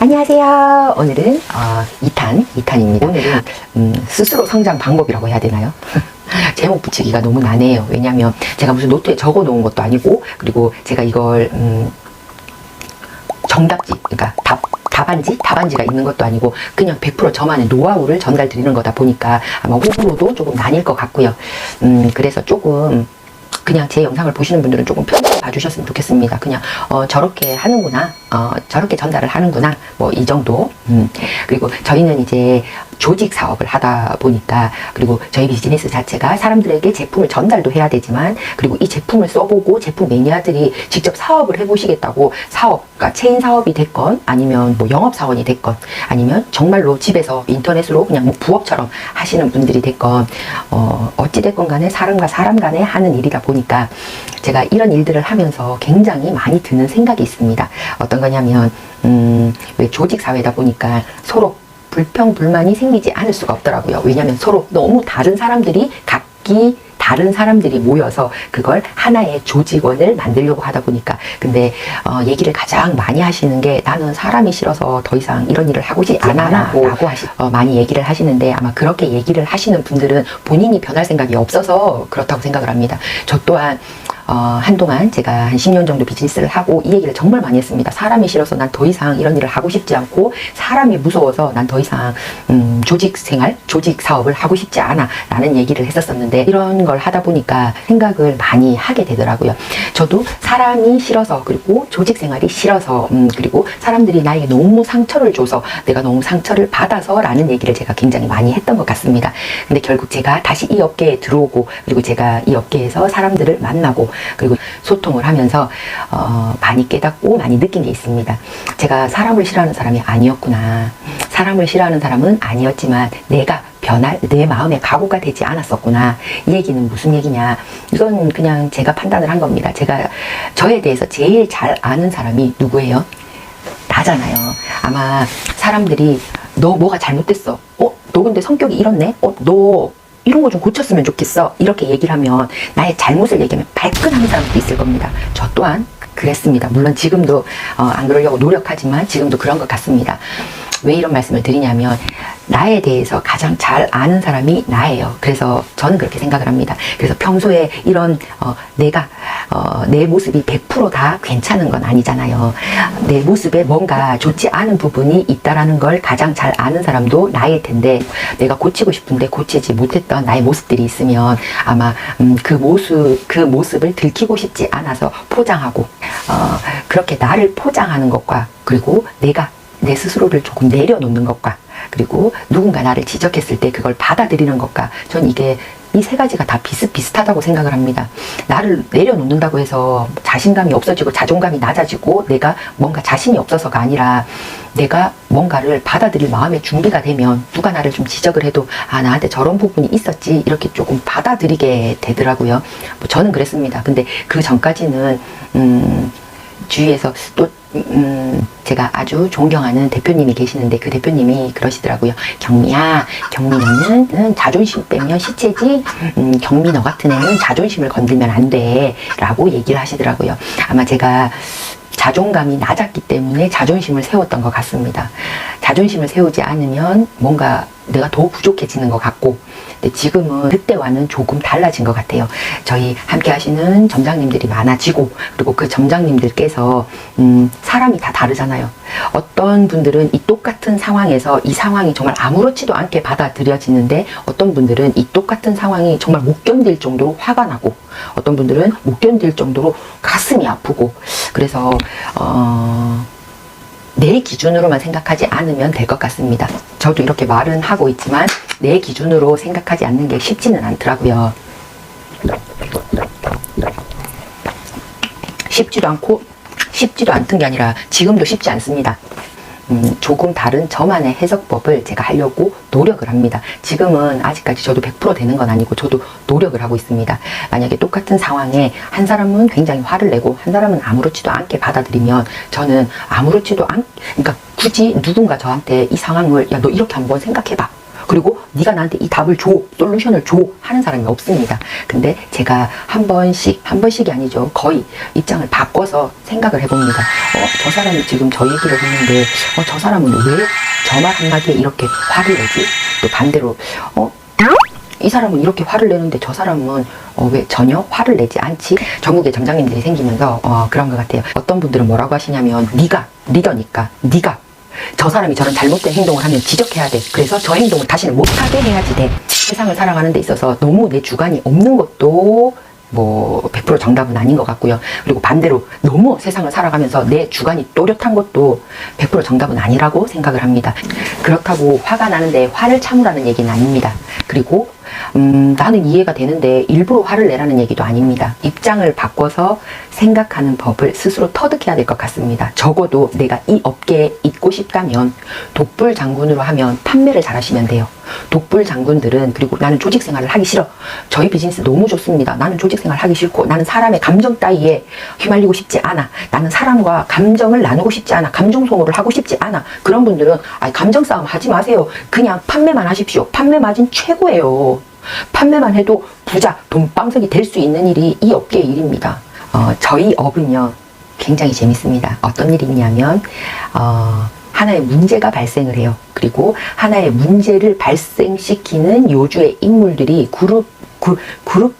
안녕하세요. 오늘은 2탄입니다. 오늘은 스스로 성장 방법이라고 해야 되나요? 제목 붙이기가 너무 난해해요. 왜냐면 제가 무슨 노트에 적어 놓은 것도 아니고, 그리고 제가 이걸 정답지, 그러니까 답안지가 있는 것도 아니고 그냥 100% 저만의 노하우를 전달 드리는 거다 보니까 아마 호불호도 조금 나뉠 것 같고요. 그래서 조금 그냥 제 영상을 보시는 분들은 조금 편하게 봐주셨으면 좋겠습니다. 그냥 저렇게 하는구나, 저렇게 전달을 하는구나, 뭐 이 정도. 그리고 저희는 이제 조직 사업을 하다 보니까, 그리고 저희 비즈니스 자체가 사람들에게 제품을 전달도 해야 되지만, 그리고 이 제품을 써보고 제품 매니아들이 직접 사업을 해보시겠다고 사업, 그러니까 체인 사업이 됐건 아니면 뭐 영업 사원이 됐건 아니면 정말로 집에서 인터넷으로 그냥 뭐 부업처럼 하시는 분들이 됐건 어찌 됐건 간에 사람과 사람 간에 하는 일이다 보니까 제가 이런 일들을 하면서 굉장히 많이 드는 생각이 있습니다. 어떤 거냐면 왜 조직 사회다 보니까 서로 불평불만이 생기지 않을 수가 없더라고요. 왜냐하면 서로 너무 다른 사람들이 각기 다른 사람들이 모여서 그걸 하나의 조직원을 만들려고 하다 보니까. 근데 얘기를 가장 많이 하시는 게, 나는 사람이 싫어서 더 이상 이런 일을 하고 싶지 않아 라고 많이 얘기를 하시는데, 아마 그렇게 얘기를 하시는 분들은 본인이 변할 생각이 없어서 그렇다고 생각을 합니다. 저 또한 한동안 제가 한 10년 정도 비즈니스를 하고 이 얘기를 정말 많이 했습니다. 사람이 싫어서 난 더 이상 이런 일을 하고 싶지 않고, 사람이 무서워서 난 더 이상 조직 생활, 조직 사업을 하고 싶지 않아 라는 얘기를 했었었는데, 이런 걸 하다 보니까 생각을 많이 하게 되더라고요. 저도 사람이 싫어서, 그리고 조직 생활이 싫어서, 그리고 사람들이 나에게 너무 상처를 줘서, 내가 너무 상처를 받아서 라는 얘기를 제가 굉장히 많이 했던 것 같습니다. 근데 결국 제가 다시 이 업계에 들어오고, 그리고 제가 이 업계에서 사람들을 만나고, 그리고 소통을 하면서 많이 깨닫고 많이 느낀 게 있습니다. 제가 사람을 싫어하는 사람이 아니었구나. 사람을 싫어하는 사람은 아니었지만 내가 변할 내 마음의 각오가 되지 않았었구나. 이 얘기는 무슨 얘기냐, 이건 그냥 제가 판단을 한 겁니다. 제가 저에 대해서 제일 잘 아는 사람이 누구예요? 나잖아요. 아마 사람들이 너 뭐가 잘못됐어, 너 근데 성격이 이렇네, 너 이런 거 좀 고쳤으면 좋겠어, 이렇게 얘기를 하면, 나의 잘못을 얘기하면 발끈하는 사람도 있을 겁니다. 저 또한 그랬습니다. 물론 지금도 안 그러려고 노력하지만 지금도 그런 것 같습니다. 왜 이런 말씀을 드리냐면, 나에 대해서 가장 잘 아는 사람이 나예요. 그래서 저는 그렇게 생각을 합니다. 그래서 평소에 이런 내가 내 모습이 100% 다 괜찮은 건 아니잖아요. 내 모습에 뭔가 좋지 않은 부분이 있다라는 걸 가장 잘 아는 사람도 나일 텐데, 내가 고치고 싶은데 고치지 못했던 나의 모습들이 있으면 아마 그 모습을 들키고 싶지 않아서 포장하고, 그렇게 나를 포장하는 것과, 그리고 내가 내 스스로를 조금 내려놓는 것과, 그리고 누군가 나를 지적했을 때 그걸 받아들이는 것과, 전 이게 이 세 가지가 다 비슷비슷하다고 생각을 합니다. 나를 내려놓는다고 해서 자신감이 없어지고 자존감이 낮아지고 내가 뭔가 자신이 없어서가 아니라, 내가 뭔가를 받아들일 마음의 준비가 되면 누가 나를 좀 지적을 해도 나한테 저런 부분이 있었지, 이렇게 조금 받아들이게 되더라고요. 뭐 저는 그랬습니다. 근데 그 전까지는 주위에서 또 제가 아주 존경하는 대표님이 계시는데, 그 대표님이 그러시더라고요. 경미야, 경미 너는 자존심 빼면 시체지, 경미 너 같은 애는 자존심을 건들면 안 돼 라고 얘기를 하시더라고요. 아마 제가 자존감이 낮았기 때문에 자존심을 세웠던 것 같습니다. 자존심을 세우지 않으면 뭔가 내가 더 부족해지는 것 같고, 근데 지금은 그때와는 조금 달라진 것 같아요. 저희 함께 하시는 점장님들이 많아지고, 그리고 그 점장님들께서 사람이 다 다르잖아요. 어떤 분들은 이 똑같은 상황에서 이 상황이 정말 아무렇지도 않게 받아들여지는데, 어떤 분들은 이 똑같은 상황이 정말 못 견딜 정도로 화가 나고, 어떤 분들은 못 견딜 정도로 가슴이 아프고. 그래서 내 기준으로만 생각하지 않으면 될 것 같습니다. 저도 이렇게 말은 하고 있지만 내 기준으로 생각하지 않는 게 쉽지는 않더라고요. 쉽지도 않던 게 아니라 지금도 쉽지 않습니다. 조금 다른 저만의 해석법을 제가 하려고 노력을 합니다. 지금은 아직까지 저도 100% 되는 건 아니고 저도 노력을 하고 있습니다. 만약에 똑같은 상황에 한 사람은 굉장히 화를 내고 한 사람은 아무렇지도 않게 받아들이면, 저는 그러니까 굳이 누군가 저한테 이 상황을, 야 너 이렇게 한번 생각해봐, 그리고 네가 나한테 이 답을 줘, 솔루션을 줘 하는 사람이 없습니다. 근데 제가 한 번씩이 아니죠. 거의 입장을 바꿔서 생각을 해봅니다. 저 사람이 지금 저 얘기를 했는데 저 사람은 왜 저 말 한마디에 이렇게 화를 내지? 또 반대로 이 사람은 이렇게 화를 내는데 저 사람은 왜 전혀 화를 내지 않지? 전국에 점장님들이 생기면서 그런 것 같아요. 어떤 분들은 뭐라고 하시냐면 네가 리더니까 네가 저 사람이 저런 잘못된 행동을 하면 지적해야 돼. 그래서 저 행동을 다시는 못하게 해야지 돼. 세상을 살아가는 데 있어서 너무 내 주관이 없는 것도 뭐 100% 정답은 아닌 것 같고요. 그리고 반대로 너무 세상을 살아가면서 내 주관이 또렷한 것도 100% 정답은 아니라고 생각을 합니다. 그렇다고 화가 나는데 화를 참으라는 얘기는 아닙니다. 그리고 나는 이해가 되는데 일부러 화를 내라는 얘기도 아닙니다. 입장을 바꿔서 생각하는 법을 스스로 터득해야 될 것 같습니다. 적어도 내가 이 업계에 있고 싶다면 독불 장군으로 하면 판매를 잘 하시면 돼요. 독불 장군들은 그리고 나는 조직 생활을 하기 싫어. 저희 비즈니스 너무 좋습니다. 나는 조직 생활 하기 싫고 나는 사람의 감정 따위에 휘말리고 싶지 않아. 나는 사람과 감정을 나누고 싶지 않아. 감정 소모를 하고 싶지 않아. 그런 분들은 감정 싸움 하지 마세요. 그냥 판매만 하십시오. 판매 마진 최고예요. 판매만 해도 부자, 돈방석이 될 수 있는 일이 이 업계의 일입니다. 저희 업은요 굉장히 재밌습니다. 어떤 일이 있냐면 하나의 문제가 발생을 해요. 그리고 하나의 문제를 발생시키는 요주의 인물들이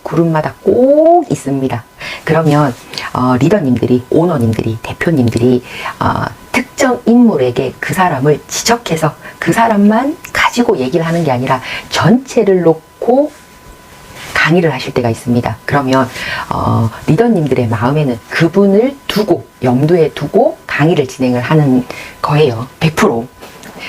그룹마다 꼭 있습니다. 그러면 리더님들이, 오너님들이, 대표님들이 특정 인물에게 그 사람을 지적해서 그 사람만 가지고 얘기를 하는 게 아니라 전체를 놓고 강의를 하실 때가 있습니다. 그러면 리더님들의 마음에는 그분을 두고 염두에 두고 강의를 진행을 하는 거예요. 100%.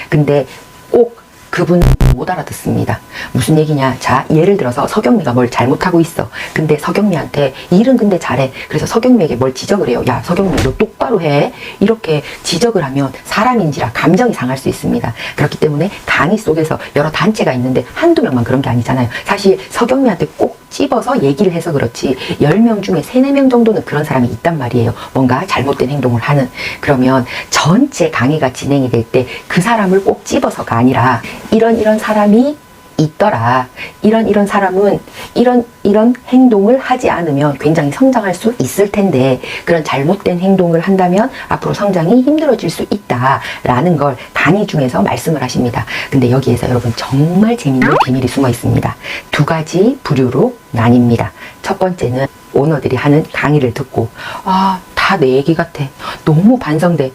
근데 꼭 그분 못 알아듣습니다. 무슨 얘기냐? 자, 예를 들어서 서경미가 뭘 잘못하고 있어. 근데 서경미한테 일은 근데 잘해. 그래서 서경미에게 뭘 지적을 해요. 야, 서경미 너 똑바로 해. 이렇게 지적을 하면 사람인지라 감정이 상할 수 있습니다. 그렇기 때문에 강의 속에서 여러 단체가 있는데 한두 명만 그런 게 아니잖아요. 사실 서경미한테 꼭 집어서 얘기를 해서 그렇지 10명 중에 3, 4명 정도는 그런 사람이 있단 말이에요. 뭔가 잘못된 행동을 하는. 그러면 전체 강의가 진행이 될 때 그 사람을 꼭 집어서가 아니라 이런 사람이 있더라. 이런 사람은 이런 행동을 하지 않으면 굉장히 성장할 수 있을 텐데 그런 잘못된 행동을 한다면 앞으로 성장이 힘들어질 수 있다라는 걸 강의 중에서 말씀을 하십니다. 근데 여기에서 여러분 정말 재밌는 비밀이 숨어 있습니다. 2가지 부류로 나뉩니다. 첫 번째는 오너들이 하는 강의를 듣고 다 내 얘기 같아. 너무 반성돼.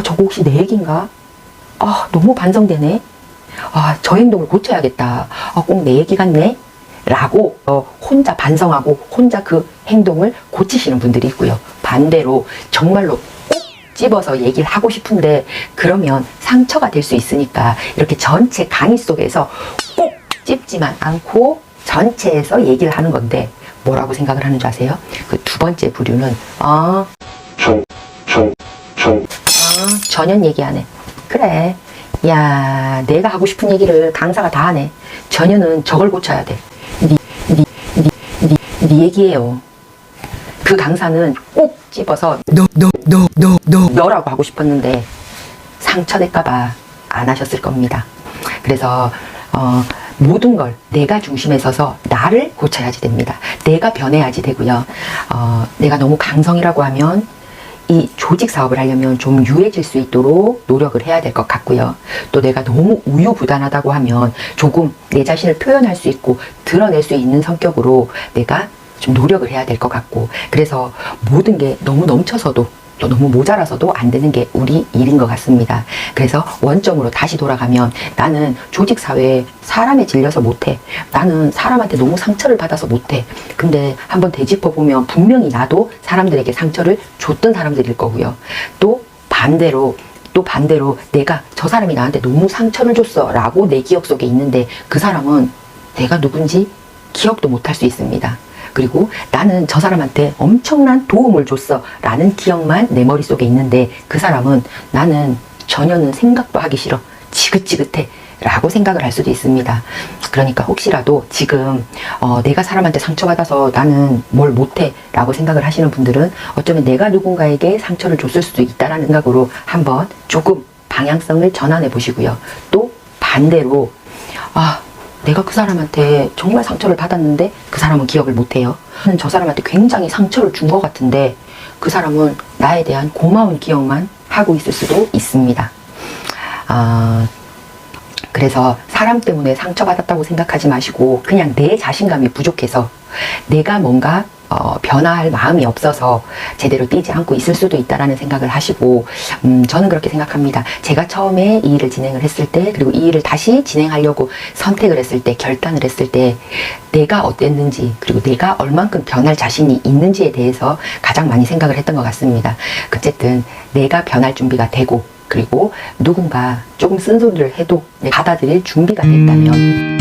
저거 혹시 내 얘기인가? 너무 반성되네. 저 행동을 고쳐야겠다. 꼭 내 얘기 같네. 라고 혼자 반성하고 혼자 그 행동을 고치시는 분들이 있고요. 반대로 정말로 꼭 집어서 얘기를 하고 싶은데 그러면 상처가 될 수 있으니까 이렇게 전체 강의 속에서 꼭 집지만 않고 전체에서 얘기를 하는 건데 뭐라고 생각을 하는 줄 아세요? 그 2번째 부류는 전혀 얘기 안 해. 그래. 야, 내가 하고 싶은 얘기를 강사가 다 하네. 전혀는 저걸 고쳐야 돼. 네 얘기예요. 그 강사는 꼭 집어서 너라고 하고 싶었는데 상처될까봐 안 하셨을 겁니다. 그래서 모든 걸 내가 중심에 서서 나를 고쳐야지 됩니다. 내가 변해야지 되고요. 내가 너무 강성이라고 하면 이 조직 사업을 하려면 좀 유해질 수 있도록 노력을 해야 될 것 같고요. 또 내가 너무 우유부단하다고 하면 조금 내 자신을 표현할 수 있고 드러낼 수 있는 성격으로 내가 좀 노력을 해야 될 것 같고 그래서 모든 게 너무 넘쳐서도 또 너무 모자라서도 안 되는 게 우리 일인 것 같습니다. 그래서 원점으로 다시 돌아가면 나는 조직사회에 사람에 질려서 못해. 나는 사람한테 너무 상처를 받아서 못해. 근데 한번 되짚어보면 분명히 나도 사람들에게 상처를 줬던 사람들일 거고요. 또 반대로 내가 저 사람이 나한테 너무 상처를 줬어 라고 내 기억 속에 있는데 그 사람은 내가 누군지 기억도 못할 수 있습니다. 그리고 나는 저 사람한테 엄청난 도움을 줬어 라는 기억만 내 머릿속에 있는데 그 사람은 나는 전혀는 생각도 하기 싫어. 지긋지긋해 라고 생각을 할 수도 있습니다. 그러니까 혹시라도 지금 내가 사람한테 상처받아서 나는 뭘 못해 라고 생각을 하시는 분들은 어쩌면 내가 누군가에게 상처를 줬을 수도 있다는 생각으로 한번 조금 방향성을 전환해 보시고요. 또 반대로 아, 내가 그 사람한테 정말 상처를 받았는데 그 사람은 기억을 못해요. 저 사람한테 굉장히 상처를 준 것 같은데 그 사람은 나에 대한 고마운 기억만 하고 있을 수도 있습니다. 그래서 사람 때문에 상처받았다고 생각하지 마시고 그냥 내 자신감이 부족해서 내가 뭔가 변화할 마음이 없어서 제대로 뛰지 않고 있을 수도 있다라는 생각을 하시고, 저는 그렇게 생각합니다. 제가 처음에 이 일을 진행을 했을 때, 그리고 이 일을 다시 진행하려고 선택을 했을 때, 결단을 했을 때 내가 어땠는지, 그리고 내가 얼만큼 변할 자신이 있는지에 대해서 가장 많이 생각을 했던 것 같습니다. 어쨌든 내가 변할 준비가 되고, 그리고 누군가 조금 쓴소리를 해도 받아들일 준비가 됐다면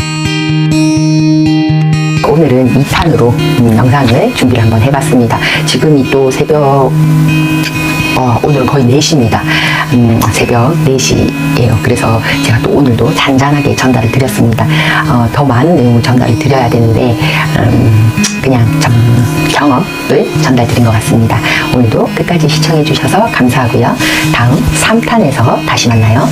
오늘은 2탄으로 영상을 준비를 한번 해봤습니다. 지금이 또 새벽 오늘은 거의 4시입니다. 새벽 4시예요. 그래서 제가 또 오늘도 잔잔하게 전달을 드렸습니다. 더 많은 내용을 전달을 드려야 되는데 그냥 경험을 전달 드린 것 같습니다. 오늘도 끝까지 시청해 주셔서 감사하고요. 다음 3탄에서 다시 만나요.